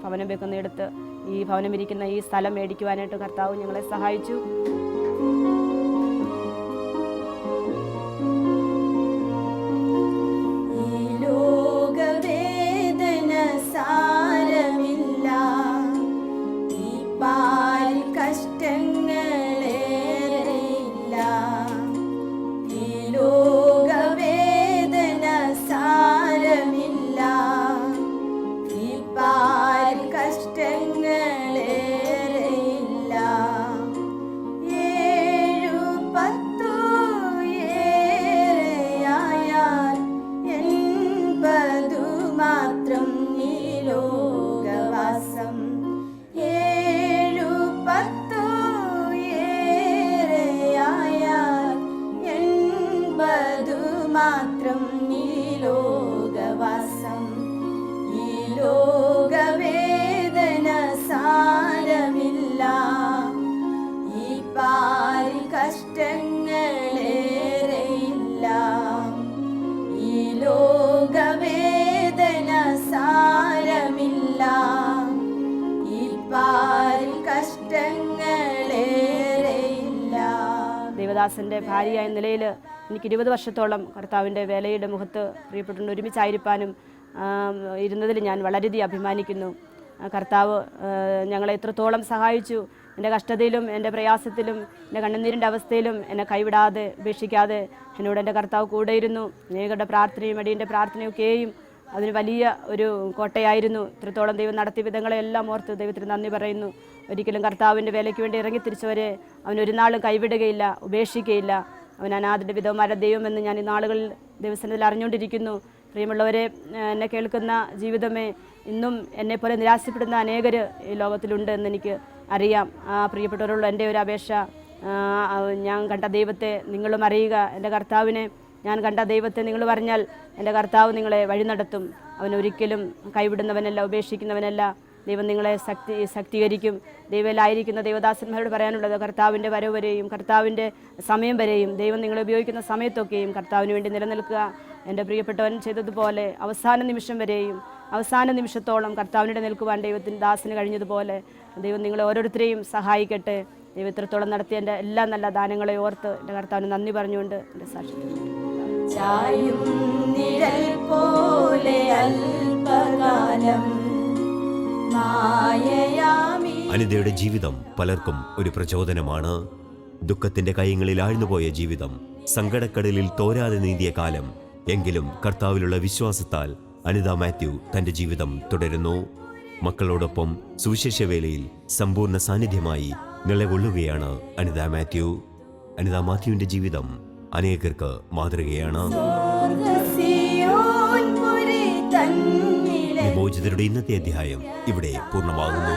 ഭവനം വെക്കുന്നിടത്ത് ഈ ഭവനം ഇരിക്കുന്ന ഈ സ്ഥലം മേടിക്കുവാനായിട്ട് കർത്താവ് ഞങ്ങളെ സഹായിച്ചു. ദേവദാസൻ്റെ ഭാര്യയായ നിലയിൽ എനിക്ക് 20 വർഷത്തോളം കർത്താവിൻ്റെ വേലയുടെ മുഖത്ത് പ്രിയപ്പെട്ടുകൊണ്ട് ഒരുമിച്ചായിരിക്കാനും ഇരുന്നതിൽ ഞാൻ വളരെയധികം അഭിമാനിക്കുന്നു. കർത്താവ് ഞങ്ങളെ എത്രത്തോളം സഹായിച്ചു. എൻ്റെ കഷ്ടതയിലും എൻ്റെ പ്രയാസത്തിലും എൻ്റെ കണ്ണുനീരിൻ്റെ അവസ്ഥയിലും എന്നെ കൈവിടാതെ ഉപേക്ഷിക്കാതെ എന്നോട് എൻ്റെ കർത്താവ് കൂടെയിരുന്നു. അനേകരുടെ പ്രാർത്ഥനയും അടിയൻ്റെ പ്രാർത്ഥനയൊക്കെയും അതിന് വലിയ ഒരു കോട്ടയായിരുന്നു. ഇത്രത്തോളം ദൈവം നടത്തിയ വിധങ്ങളെല്ലാം ഓർത്ത് ദൈവത്തിന് നന്ദി പറയുന്നു. ഒരിക്കലും കർത്താവിൻ്റെ വേലയ്ക്ക് വേണ്ടി ഇറങ്ങിത്തിരിച്ചവരെ അവനൊരു നാളും കൈവിടുകയില്ല, ഉപേക്ഷിക്കുകയില്ല. അവൻ അനാഥരുടെ വിധവമാരുടെ ദൈവമെന്ന് ഞാൻ ഈ നാളുകളിൽ ദൈവസന്നിധിയിൽ അറിഞ്ഞുകൊണ്ടിരിക്കുന്നു. പ്രിയമുള്ളവരെ, എന്നെ കേൾക്കുന്ന ജീവിതമേ, ഇന്നും എന്നെപ്പോലെ നിരാശപ്പെടുന്ന അനേകർ ഈ ലോകത്തിലുണ്ട് എന്നെനിക്ക് അറിയാം. പ്രിയപ്പെട്ടവരുള്ള എൻ്റെ ഒരു അപേക്ഷ, ഞാൻ കണ്ട ദൈവത്തെ നിങ്ങളും അറിയുക. എൻ്റെ കർത്താവിനെ ഞാൻ കണ്ട ദൈവത്തെ നിങ്ങൾ പറഞ്ഞാൽ എൻ്റെ കർത്താവ് നിങ്ങളെ വഴി നടത്തും. അവൻ ഒരിക്കലും കൈവിടുന്നവനല്ല, ഉപേക്ഷിക്കുന്നവനല്ല. ദൈവം നിങ്ങളെ ശക്തീകരിക്കും. ദൈവത്തിലായിരിക്കുന്ന ദൈവദാസന്മാരോട് പറയാനുള്ളത്, കർത്താവിൻ്റെ വരവ് വരെയും കർത്താവിൻ്റെ സമയം വരെയും ദൈവം നിങ്ങളെ ഉപയോഗിക്കുന്ന സമയത്തൊക്കെയും കർത്താവിന് വേണ്ടി നിലനിൽക്കുക. എൻ്റെ പ്രിയപ്പെട്ടവൻ ചെയ്തതുപോലെ അവസാന നിമിഷം വരെയും അവസാന നിമിഷത്തോളം കർത്താവിനിടെ നിൽക്കുവാൻ ദൈവത്തിൻ്റെ ദാസന് കഴിഞ്ഞതുപോലെ ദൈവം നിങ്ങളെ ഓരോരുത്തരെയും സഹായിക്കട്ടെ. ദൈവം ഇത്രത്തോളം നടത്തിയ എൻ്റെ എല്ലാ നല്ല ദാനങ്ങളെ ഓർത്ത് എൻ്റെ കർത്താവിന് നന്ദി പറഞ്ഞുകൊണ്ട് എൻ്റെ സാക്ഷി അനിതയുടെ ജീവിതം പലർക്കും ഒരു പ്രചോദനമാണ്. ദുഃഖത്തിന്റെ കൈകളിൽ ആഴ്ന്നുപോയ ജീവിതം, സങ്കടക്കടലിൽ തോരാതെ നീന്തിയ കാലം. എങ്കിലും കർത്താവിലുള്ള വിശ്വാസത്താൽ അനിത മാത്യു തന്റെ ജീവിതം തുടരുന്നു. മക്കളോടൊപ്പം സുവിശേഷവേലയിൽ സമ്പൂർണ്ണ സാന്നിധ്യമായി നിലകൊള്ളുകയാണ് അനിത മാത്യു. അനിത മാത്യുവിന്റെ ജീവിതം അനേകർക്ക് മാതൃകയാണ്. വിമോചിതരുടെ ഇന്നത്തെ അധ്യായം ഇവിടെ പൂർണ്ണമാകുന്നു.